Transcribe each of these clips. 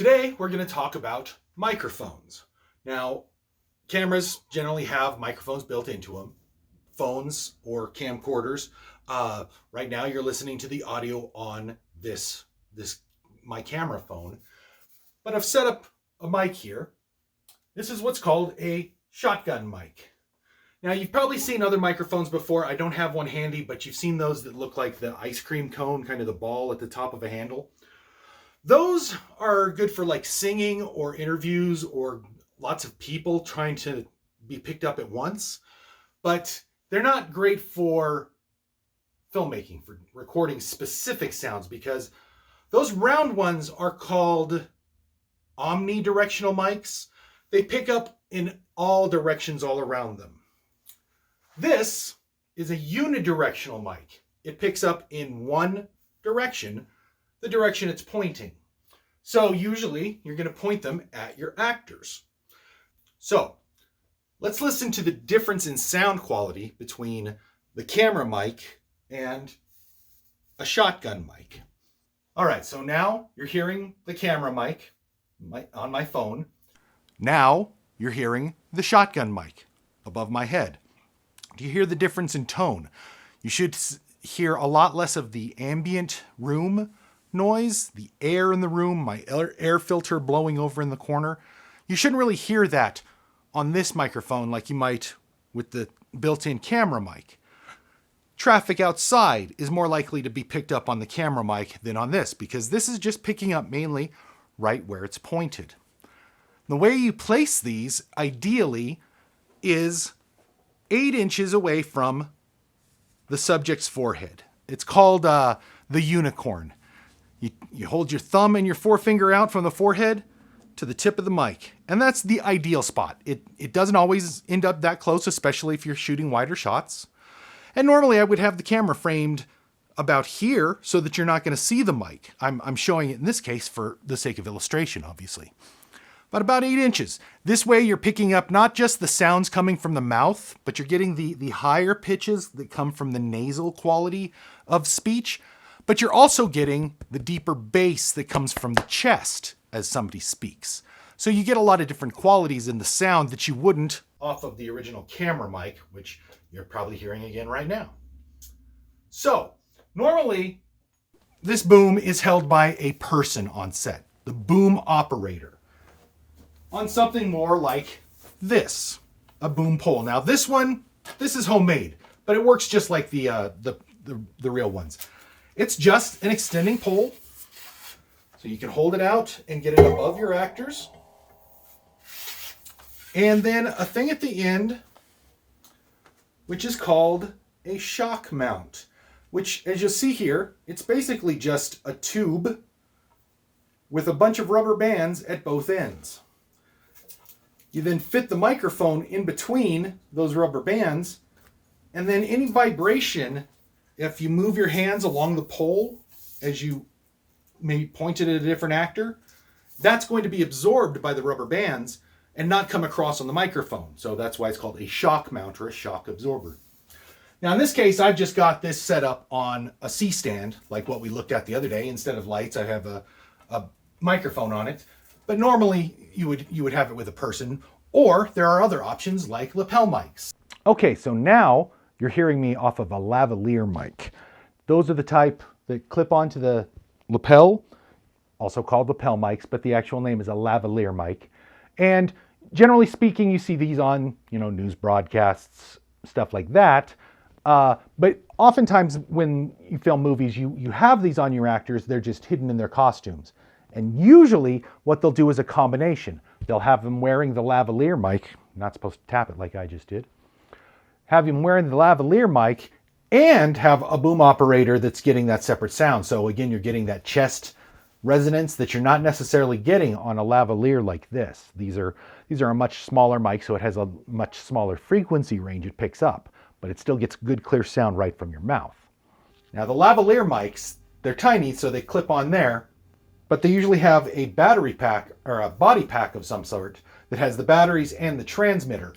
Today, we're going to talk about microphones. Now, cameras generally have microphones built into them, phones or camcorders. Right now, you're listening to the audio on this my camera phone, but I've set up a mic here. This is what's called a shotgun mic. Now, you've probably seen other microphones before. I don't have one handy, but you've seen those that look like the ice cream cone, kind of the ball at the top of a handle. Those are good for like singing or interviews or lots of people trying to be picked up at once, but they're not great for filmmaking, for recording specific sounds, because those round ones are called omnidirectional mics. They pick up in all directions all around them. This is a unidirectional mic. It picks up in one direction, the direction it's pointing. So usually you're going to point them at your actors. So let's listen to the difference in sound quality between the camera mic and a shotgun mic. All right, so now you're hearing the camera mic on my phone. Now you're hearing the shotgun mic above my head. Do you hear the difference in tone? You should hear a lot less of the ambient room noise, the air in the room, my air filter blowing over in the corner. You shouldn't really hear that on this microphone like you might with the built-in camera mic. Traffic outside is more likely to be picked up on the camera mic than on this, because this is just picking up mainly right where it's pointed. The way you place these, ideally, is 8 inches away from the subject's forehead. It's called the unicorn. You hold your thumb and your forefinger out from the forehead to the tip of the mic, and that's the ideal spot. It doesn't always end up that close, especially if you're shooting wider shots. And normally I would have the camera framed about here so that you're not going to see the mic. I'm showing it in this case for the sake of illustration, obviously. But about 8 inches. This way you're picking up not just the sounds coming from the mouth, but you're getting the higher pitches that come from the nasal quality of speech. But you're also getting the deeper bass that comes from the chest as somebody speaks. So you get a lot of different qualities in the sound that you wouldn't off of the original camera mic, which you're probably hearing again right now. So normally this boom is held by a person on set, the boom operator, on something more like this, a boom pole. Now this is homemade, but it works just like the real ones. It's just an extending pole, so you can hold it out and get it above your actors. And then a thing at the end, which is called a shock mount, which, as you'll see here, it's basically just a tube with a bunch of rubber bands at both ends. You then fit the microphone in between those rubber bands, and then any vibration, if you move your hands along the pole as you maybe point it at a different actor, that's going to be absorbed by the rubber bands and not come across on the microphone. So that's why it's called a shock mount or a shock absorber. Now in this case, I've just got this set up on a C-stand, like what we looked at the other day. Instead of lights, I have a microphone on it. But normally you would have it with a person, or there are other options like lapel mics. Okay, so now you're hearing me off of a lavalier mic. Those are the type that clip onto the lapel, also called lapel mics, but the actual name is a lavalier mic. And generally speaking, you see these on, news broadcasts, stuff like that. But oftentimes when you film movies, you have these on your actors, they're just hidden in their costumes. And usually what they'll do is a combination. They'll have them wearing the lavalier mic, not supposed to tap it like I just did, have him wearing the lavalier mic and have a boom operator that's getting that separate sound. So again, you're getting that chest resonance that you're not necessarily getting on a lavalier like this. These are a much smaller mic, so it has a much smaller frequency range it picks up, but it still gets good clear sound right from your mouth. Now the lavalier mics, they're tiny, so they clip on there, but they usually have a battery pack or a body pack of some sort that has the batteries and the transmitter.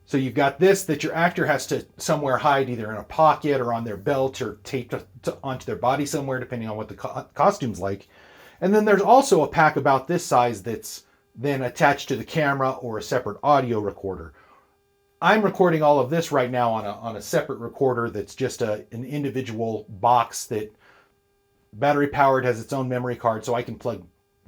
So you've got this that your actor has to somewhere hide, either in a pocket or on their belt or taped onto their body somewhere, depending on what the costume's like. And then there's also a pack about this size that's then attached to the camera or a separate audio recorder. I'm recording all of this right now on a separate recorder that's just an individual box that battery powered, has its own memory card, so I can plug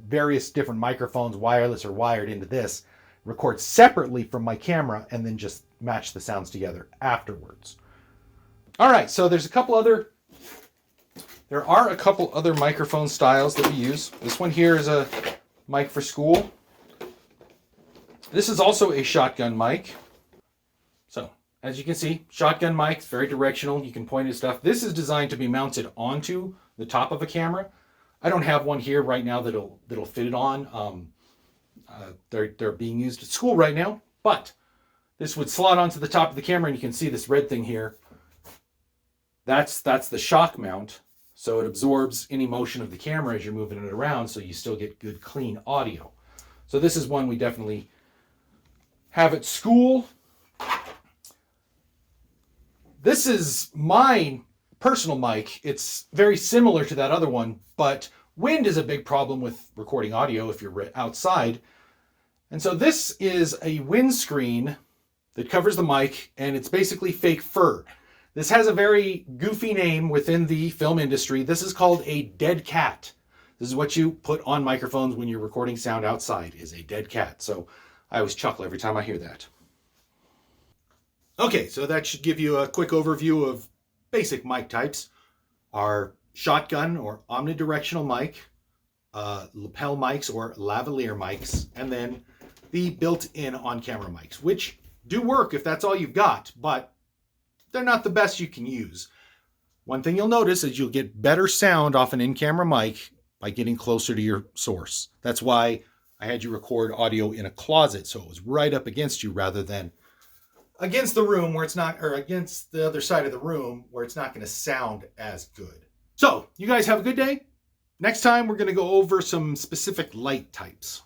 various different microphones, wireless or wired, into this, record separately from my camera, and then just match the sounds together afterwards. All right, so there are a couple other microphone styles that we use. This one here is a mic for school. This is also a shotgun mic. So, as you can see, shotgun mic, very directional. You can point at stuff. This is designed to be mounted onto the top of a camera. I don't have one here right now that'll fit it on. They're being used at school right now, but this would slot onto the top of the camera, and you can see this red thing here. That's the shock mount, so it absorbs any motion of the camera as you're moving it around, so you still get good, clean audio. So this is one we definitely have at school. This is my personal mic. It's very similar to that other one, but wind is a big problem with recording audio if you're outside. And so this is a windscreen that covers the mic, and it's basically fake fur. This has a very goofy name within the film industry. This is called a dead cat. This is what you put on microphones when you're recording sound outside, is a dead cat. So I always chuckle every time I hear that. Okay, so that should give you a quick overview of basic mic types. Our shotgun or omnidirectional mic, lapel mics or lavalier mics, and then the built-in on-camera mics, which do work if that's all you've got, but they're not the best you can use. One thing you'll notice is you'll get better sound off an in-camera mic by getting closer to your source. That's why I had you record audio in a closet, so it was right up against you rather than against the room where it's not, or against the other side of the room where it's not going to sound as good. So, you guys have a good day. Next time, we're going to go over some specific light types.